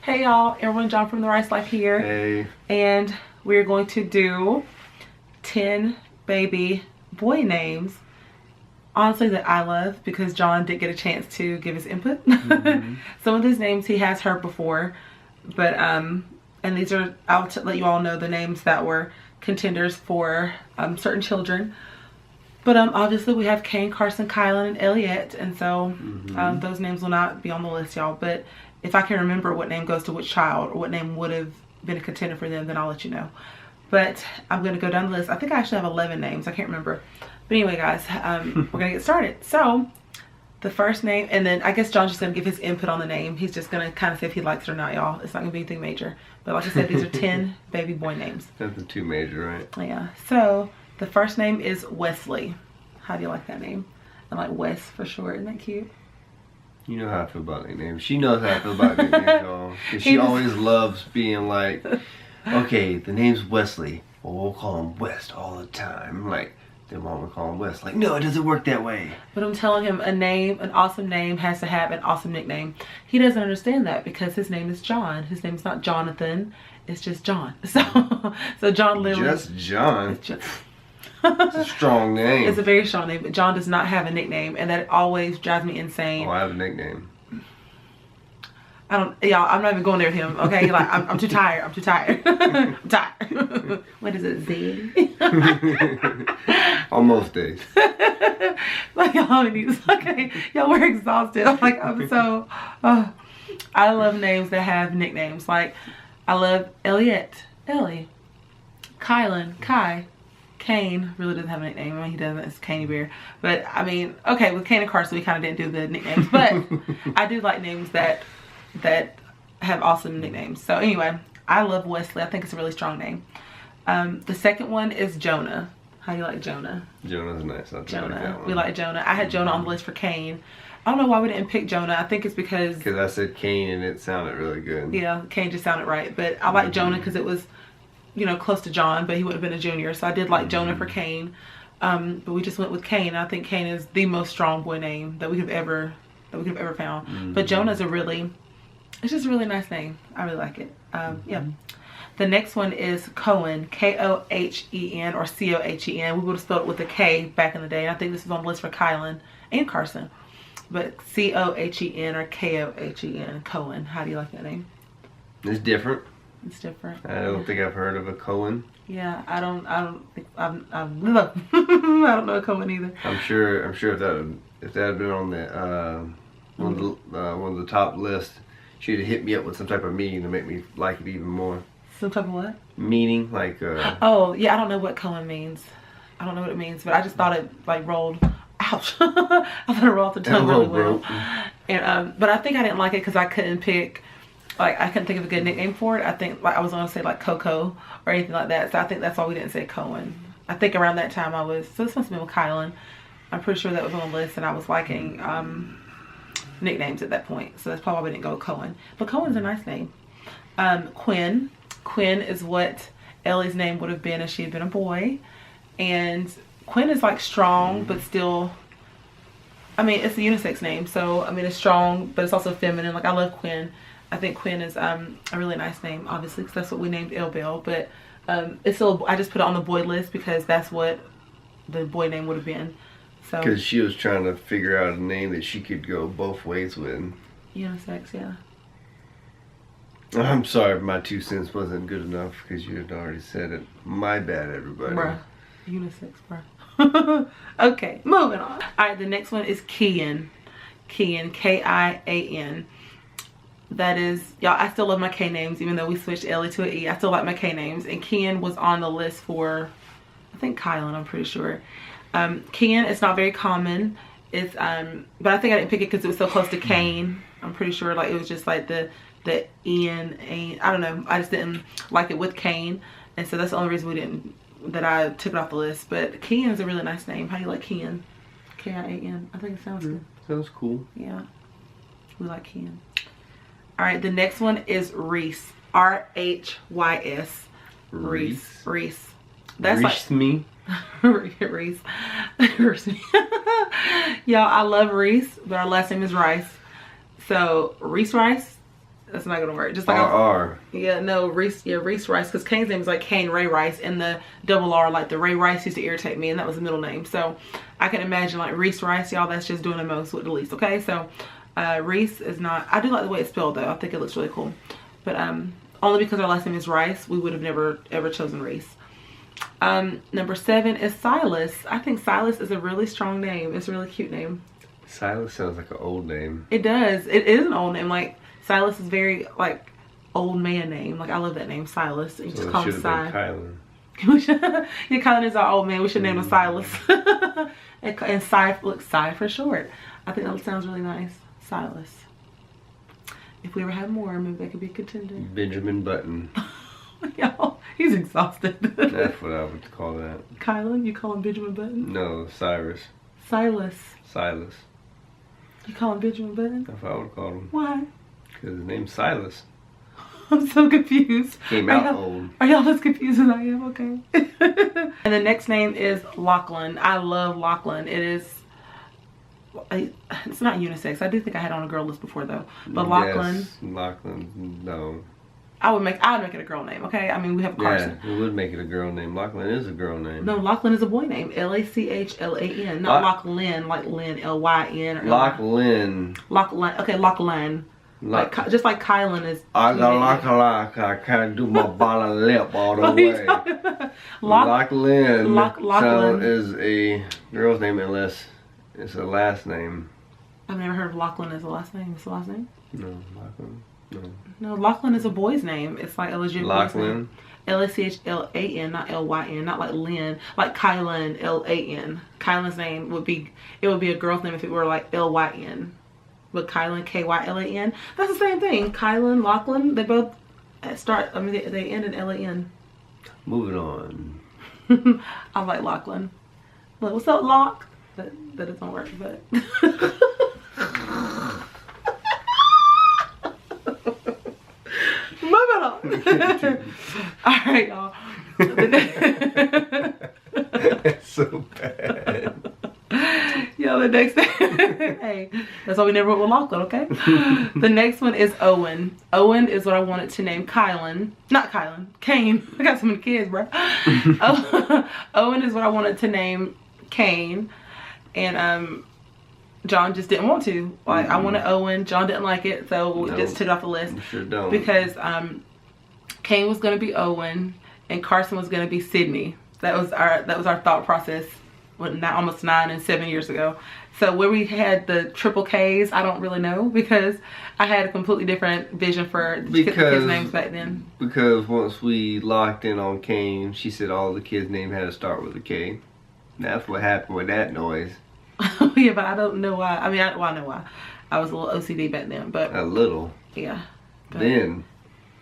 Hey y'all, everyone, John from The Rice Life here. Hey. And we're going to do 10 baby boy names, honestly, that I love because John did get a chance to give his input. Some of these names he has heard before, but and these are, I'll let you all know the names that were contenders for certain children. But obviously we have Kaine, Karsyn, Kylan, and Elliot, and so those names will not be on the list, y'all. But if I can remember what name goes to which child or what name would have been a contender for them, then I'll let you know. But I'm going to go down the list. I think I actually have 11 names. I can't remember. But anyway, guys, we're going to get started. So the first name, and then I guess John's just going to give his input on the name. He's just going to kind of say if he likes it or not, y'all. It's not going to be anything major. But like I said, these are 10 baby boy names. Nothing too major, right? Yeah. So the first name is Wesley. How do you like that name? I like Wes for short. Isn't that cute? You know how I feel about nicknames. She knows how I feel about nicknames, y'all. She always loves being like, okay, the name's Wesley. Well, we'll call him West all the time. Like, then why don't we call him West? Like, no, it doesn't work that way. But I'm telling him an awesome name has to have an awesome nickname. He doesn't understand that because his name is John. His name is not Jonathan. It's just John. So John literally. Just John. It's a strong name. It's a very strong name, but John does not have a nickname, and that always drives me insane. Oh, I have a nickname. Y'all, I'm not even going there with him, okay? Like, I'm too tired. I'm too tired. I'm tired. What is it, Z? On most days. Like, y'all, okay, y'all, we're exhausted. I'm so, I love names that have nicknames. Like, I love Elliot, Ellie, Kylan, Kai. Kaine really doesn't have a nickname. I mean, he doesn't. It's Kaine Bear. But I mean, okay, with Kaine and Karsyn, we kind of didn't do the nicknames, but I do like names that have awesome nicknames. So anyway, I love Wesley. I think it's a really strong name. The second one is Jonah. How do you like Jonah? Jonah's nice. Jonah. We like Jonah. I had Jonah on the list for Kaine. I don't know why we didn't pick Jonah. I think it's because I said Kaine and it sounded really good. Yeah, Kaine just sounded right. But I like Jonah because it was, you know, close to John, but he would have been a junior. So I did like Jonah for Kaine. But we just went with Kaine. I think Kaine is the most strong boy name that we could have ever found. But Jonah's it's just a really nice name. I really like it. Yeah. The next one is Cohen, K-O-H-E-N or C-O-H-E-N. We would have spelled it with a K back in the day. I think this is on the list for Kylan and Karsyn. But C-O-H-E-N or K-O-H-E-N, Cohen. How do you like that name? It's different. It's different. I don't think I've heard of a Cohen. Yeah, I don't think I don't know a Cohen either. I'm sure if that had been on the one of the top lists, she'd have hit me up with some type of meaning to make me like it even more. Some type of what? Meaning, like oh yeah, I don't know what Cohen means. I don't know what it means, but I just thought it like rolled. Ouch! I thought it rolled off the tongue really well. And but I think I didn't like it because I couldn't pick. Like, I couldn't think of a good nickname for it. I think, like, I was going to say, like, Coco or anything like that. So I think that's why we didn't say Cohen. I think around that time so this must have been with Kylan. I'm pretty sure that was on the list and I was liking nicknames at that point. So that's probably why we didn't go with Cohen. But Cohen's a nice name. Quinn. Quinn is what Ellie's name would have been if she had been a boy. And Quinn is, like, strong, but still, I mean, it's a unisex name. So, I mean, it's strong, but it's also feminine. Like, I love Quinn. I think Quinn is a really nice name, obviously, because that's what we named Bell. But it's still, I just put it on the boy list because that's what the boy name would have been. So because she was trying to figure out a name that she could go both ways with. Unisex, yeah. I'm sorry if my 2 cents wasn't good enough because you had already said it. My bad, everybody. Bruh. Unisex, bruh. Okay, moving on. All right, the next one is Kian. Kian, K-I-A-N. That is, y'all, I still love my K names, even though we switched Ellie to an E. I still like my K names. And Kian was on the list for, I think, Kylan, I'm pretty sure. Kian, it's not very common. It's, but I think I didn't pick it because it was so close to Kaine. I'm pretty sure, like, it was just like the N, I don't know. I just didn't like it with Kaine. And so that's the only reason that I took it off the list. But Kian is a really nice name. How do you like Kian? K-I-A-N. I think it sounds good. Sounds cool. Yeah. We like Kian. All right, the next one is Reese. R-H-Y-S. Reese. Reese. That's Reese me. Reese. Y'all, I love Reese, but our last name is Rice. So Reese Rice That's not gonna work. Just like R. Yeah, no, Reese. Yeah, Reese Rice. Because Kane's name is like Kaine Ray Rice, and the double R, like the Ray Rice, used to irritate me, and that was the middle name. So I can imagine like Reese Rice, y'all. That's just doing the most with the least. Okay, so Reese is not. I do like the way it's spelled though. I think it looks really cool. But only because our last name is Rice, we would have never ever chosen Reese. Number 7 is Silas. I think Silas is a really strong name. It's a really cute name. Silas sounds like an old name. It does. It is an old name. Like Silas is very like old man name. Like I love that name, Silas. You just call him Si. Kylan. Yeah, Kylan is our old man. We should name him Silas. and Si, look, Si for short. I think that sounds really nice. Silas. If we ever have more, maybe that could be a contender. Benjamin Button. Y'all, he's exhausted. That's what I would call that. Kylan? You call him Benjamin Button? No, Cyrus. Silas. Silas. You call him Benjamin Button? That's what I would call him. Why? Because his name's Silas. I'm so confused. Came out old. Are y'all as confused as I am? Okay. And the next name is Lachlan. I love Lachlan. It is... It's not unisex. I do think I had it on a girl list before though. But Lachlan. Yes, Lachlan. No. I would make it a girl name. Okay. I mean, we have Karsyn. Yeah, we would make it a girl name. Lachlan is a girl name. No, Lachlan is a boy name. Lachlan, not Lachlan, like Lynn, Lyn. Or Lachlan. Lachlan. Okay, Lachlan. Like, just like Kylan is. I got I can't do my bottom lip all the way. Lachlan is a girl's name unless it's a last name. I've never heard of Lachlan as a last name. What's the last name? No, Lachlan. No. No, Lachlan is a boy's name. It's like a legit Lachlan. Lachlan, not Lyn, not like Lynn, like Kylan, Lan. Kylan's name would be a girl's name if it were like Lyn. But Kylan, Kylan, that's the same thing. Kylan, Lachlan, they both start, I mean, they end in Lan. Moving on. I like Lachlan. Look, what's up, Lock? That doesn't work, but. Moving on. Alright, y'all. It's so bad. Yo, the next hey, that's why we never went with Lachlan, okay? The next one is Owen. Owen is what I wanted to name Kylan. Not Kylan, Kaine. I got so many kids, bro. Owen is what I wanted to name Kaine. And John just didn't want to. Like I wanted Owen, John didn't like it, so we just took it off the list. You sure don't. Because Kaine was gonna be Owen and Karsyn was gonna be Sydney. That was our thought process now almost 9 and 7 years ago. So where we had the triple K's, I don't really know because I had a completely different vision for the kids' names back then. Because once we locked in on Kaine, she said all the kids' names had to start with a K. That's what happened with that noise. Yeah, but I don't know why. I mean, I know why. I was a little OCD back then, but a little. Yeah. But, then.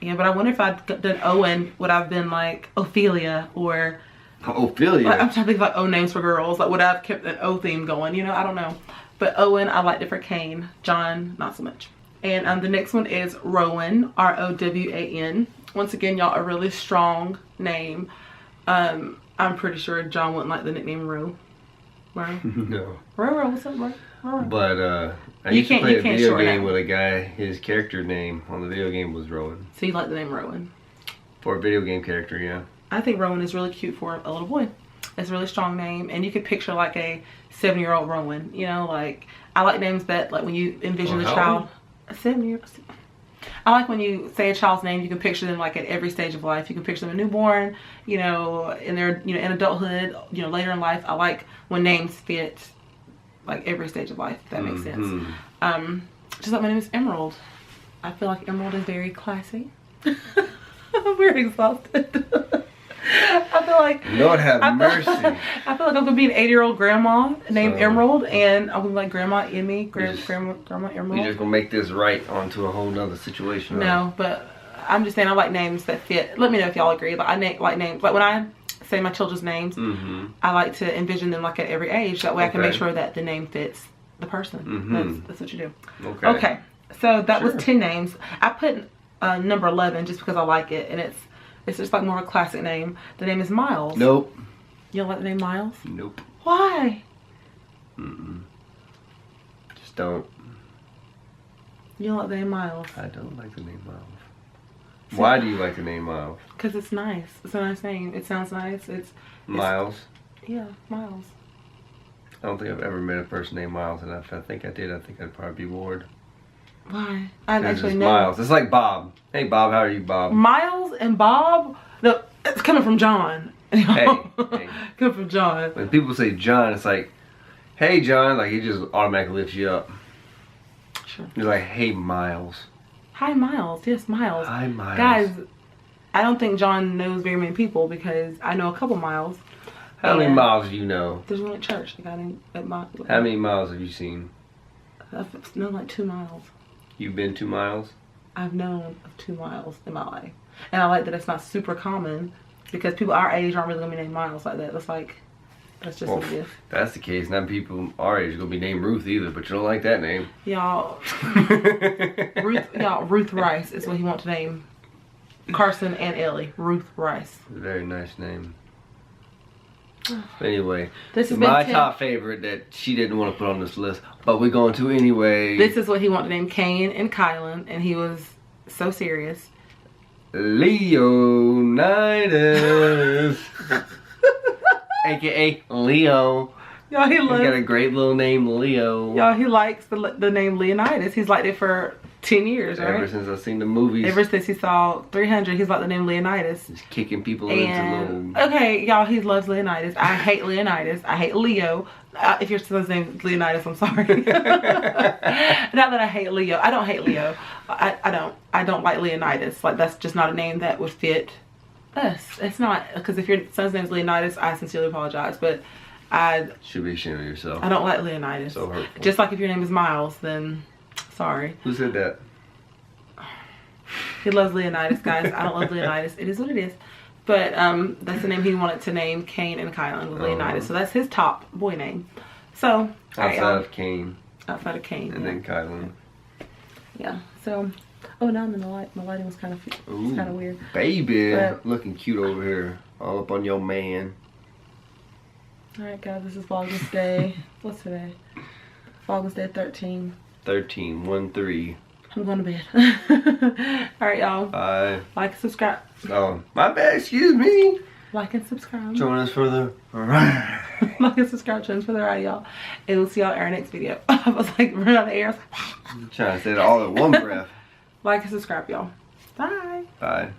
Yeah, but I wonder if I'd done Owen, would I've been like Ophelia or. Ophelia. Like, I'm trying to think of like O names for girls. Like would I have kept an O theme going? You know, I don't know. But Owen, I liked it for Kaine. John, not so much. And the next one is Rowan, R-O-W-A-N. Once again, y'all, a really strong name. I'm pretty sure John wouldn't like the nickname Ro. Ro? No. Ro, what's up, Ro? But I used to play a video game with a guy, his character name on the video game was Rowan. So you like the name Rowan? For a video game character, yeah. I think Rowan is really cute for a little boy. It's a really strong name, and you could picture like a 7-year-old Rowan. You know, like I like names that like when you envision the child. A 7-year-old. I like when you say a child's name, you can picture them like at every stage of life. You can picture them a newborn, you know, in their, you know, in adulthood, you know, later in life. I like when names fit like every stage of life, if that makes sense. Just like my name is Emerald. I feel like Emerald is very classy. I'm very exhausted. I feel like Lord have mercy. I feel like I'm gonna be an 80-year-old grandma named Emerald, and I'm gonna be like Grandma Emmy, Grandma Emerald. You're just gonna make this right onto a whole nother situation. No, but I'm just saying I like names that fit. Let me know if y'all agree. Like I like names. Like when I say my children's names, I like to envision them like at every age. That way I can make sure that the name fits the person. That's what you do. Okay. So that was 10 names. I put number 11 just because I like it, and it's just like more of a classic name. The name is Miles. Nope. You don't like the name Miles? Nope. Why? Just don't. You don't like the name Miles? I don't like the name Miles. Why do you like the name Miles? Because it's nice. It's a nice name. It sounds nice. It's Miles? Yeah, Miles. I don't think I've ever met a person named Miles, and if I think I did, I think I'd probably be bored. Why? I actually know. Miles. It's like Bob. Hey, Bob, how are you, Bob? Miles and Bob? No, it's coming from John. Hey. Coming from John. When people say John, it's like, hey, John. Like, he just automatically lifts you up. Sure. You're like, hey, Miles. Hi, Miles. Yes, Miles. Hi, Miles. Guys, I don't think John knows very many people because I know a couple Miles. How many miles do you know? There's one at church. The guy named How many miles have you seen? I've known like 2 miles. You've been 2 miles? I've known of 2 miles in my life. And I like that it's not super common because people our age aren't really going to be named Miles like that. That's just what it is. If that's the case, not people our age are going to be named Ruth either, but you don't like that name. Y'all, Ruth Rice is what he wants to name Karsyn and Ellie. Ruth Rice. Very nice name. Anyway, this is my top favorite that she didn't want to put on this list, but we're going to anyway. This is what he wanted to name Kaine and Kylan, and he was so serious. Leonidas. AKA Leo. Y'all, He's got a great little name, Leo. Y'all, he likes the name Leonidas. He's liked it for 10 years, right? Ever since I've seen the movies. Ever since he saw 300, he's liked the name Leonidas. He's kicking people into little... Okay, y'all, he loves Leonidas. I hate Leonidas. I hate Leo. If your son's name is Leonidas, I'm sorry. Not that I hate Leo. I don't hate Leo. I don't like Leonidas. Like, that's just not a name that would fit us. It's not, because if your son's name is Leonidas, I sincerely apologize, but I should be ashamed of yourself. I don't like Leonidas. So hurtful. Just like if your name is Miles, then sorry. Who said that? He loves Leonidas, guys. I don't love Leonidas. It is what it is. But that's the name he wanted to name Kaine and Kylan with Leonidas. So that's his top boy name. So outside of Kaine. Outside of Kaine. And then Kylan. Yeah. So now I'm in the light. My lighting was kind of weird. Baby, looking cute over here. All up on your man. Alright guys, this is Vlogmas Day. What's today? Vlogmas Day 13. 13, 1-3. I'm going to bed. Alright y'all. Bye. Like and subscribe. Oh, my bad, excuse me. Like and subscribe. Join us for the ride. Like and subscribe, join us for the ride, y'all. And we'll see y'all in our next video. I was like running out of air. I'm trying to say it all in one breath. Like and subscribe, y'all. Bye. Bye.